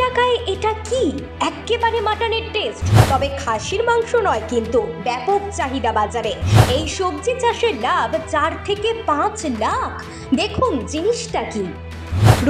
টাকায় এটা কি একেবারে মাটনের টেস্ট, তবে খাসির মাংস নয়, কিন্তু ব্যাপক চাহিদা বাজারে। এই সবজি চাষের লাভ 4 থেকে 5 লাখ। দেখুন জিনিসটা কি।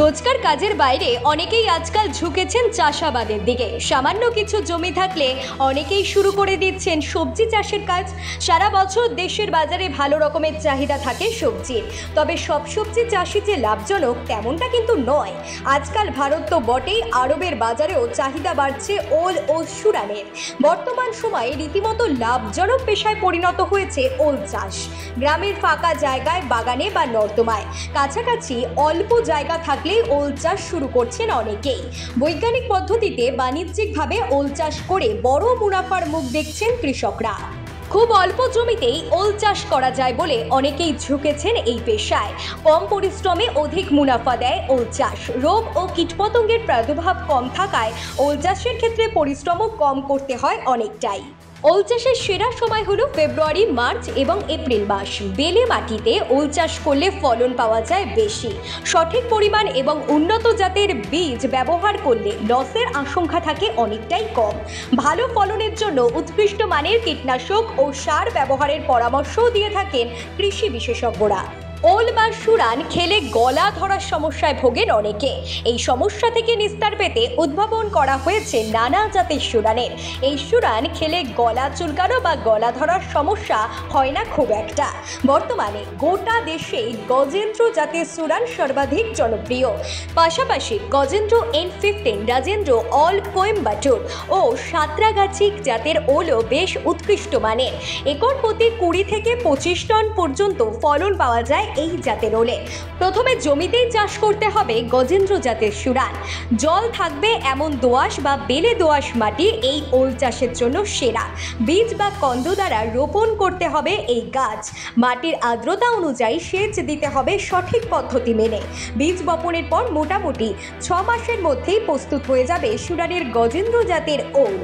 রোজকার কাজের বাইরে অনেকেই আজকাল ঝুঁকেছেন চাষাবাদের দিকে। সামান্য কিছু জমি থাকলে অনেকেই শুরু করে দিচ্ছেন সবজি চাষের কাজ। সারা বছর দেশের বাজারে ভালো রকমের চাহিদা থাকে সবজির, তবে সব সবজি চাষই যে লাভজনক তেমনটা কিন্তু নয়। আজকাল ভারত তো বটেই, আরবের বাজারেও চাহিদা বাড়ছে ওল ও সুরানের। বর্তমান সময়ে রীতিমতো লাভজনক পেশায় পরিণত হয়েছে ওল চাষ। গ্রামের ফাঁকা জায়গায়, বাগানে বা নর্দমায় কাছাকাছি অল্প জায়গা থাকলেই ওল চাষ শুরু করছেন অনেকেই। বৈজ্ঞানিক পদ্ধতিতে বাণিজ্যিকভাবে ওল চাষ করে বড় মুনাফার মুখ দেখছেন কৃষকরা। খুব অল্প জমিতেই ওল চাষ করা যায় বলে অনেকেই ঝুঁকেছেন এই পেশায়। কম পরিশ্রমে অধিক মুনাফা দেয় ওল চাষ। রোগ ও কীটপতঙ্গের প্রাদুর্ভাব কম থাকায় ওল চাষের ক্ষেত্রে পরিশ্রমও কম করতে হয় অনেকটাই। ওল চাষের সেরা সময় হলো ফেব্রুয়ারি, মার্চ এবং এপ্রিল মাস। বেলে মাটিতে ওল চাষ করলে ফলন পাওয়া যায় বেশি। সঠিক পরিমাণ এবং উন্নত জাতের বীজ ব্যবহার করলে লসের আশঙ্কা থাকে অনেকটাই কম। ভালো ফলনের জন্য উৎকৃষ্ট মানের কীটনাশক ও সার ব্যবহারের পরামর্শও দিয়ে থাকেন কৃষি বিশেষজ্ঞরা। ওল বা সুরান খেলে গলা ধরার সমস্যায় ভোগেন অনেকে। এই সমস্যা থেকে নিস্তার পেতে উদ্ভাবন করা হয়েছে নানা জাতের সুরানের। এই সুরান খেলে গলা চুলকানো বা গলা ধরার সমস্যা হয় না খুব একটা। বর্তমানে গোটা দেশে গজেন্দ্র জাতের সুরান সর্বাধিক জনপ্রিয়। পাশাপাশি গজেন্দ্র N15, রাজেন্দ্র, অল কোয়েম্বাটুর ও সাঁতরাগাছি জাতের ওলও বেশ উৎকৃষ্ট মানের। একর প্রতি 20 থেকে 25 টন পর্যন্ত ফলন পাওয়া যায় এই জাতের ওলে। প্রথমে জমিতেই চাষ করতে হবে গজেন্দ্র জাতের সুরান। জল থাকবে এমন দোআঁশ বা বেলে দোআঁশ মাটি এই ওল চাষের জন্য সেরা। বীজ বা কন্দ দ্বারা রোপণ করতে হবে এই গাছ। মাটির আর্দ্রতা অনুযায়ী সেচ দিতে হবে সঠিক পদ্ধতি মেনে। বীজ বপনের পর মোটামুটি 6 মাসের মধ্যেই প্রস্তুত হয়ে যাবে সুরানের গজেন্দ্র জাতের ওল।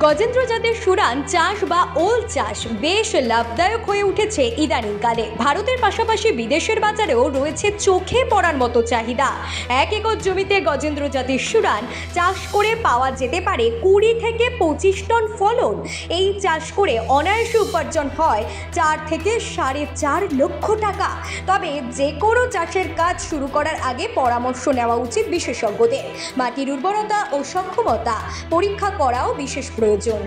গজেন্দ্র জাতের সুরান চাষ বা ওল চাষ বেশ লাভদায়ক হয়ে উঠেছে ইদানিংকালে। ভারতের পাশাপাশি বিদেশের বাজারেও রয়েছে চোখে পড়ার মতো চাহিদা। 1 একর জমিতে গজেন্দ্র জাতের সুরান চাষ করে পাওয়া যেতে পারে 20 থেকে 25 টন ফলন। এই চাষ করে অনায়াসে উপার্জন হয় 4 থেকে 4.5 লক্ষ টাকা। তবে যে কোনো চাষের কাজ শুরু করার আগে পরামর্শ নেওয়া উচিত বিশেষজ্ঞদের। মাটির উর্বরতা ও সক্ষমতা পরীক্ষা করাও বিশেষ প্রয়োজন।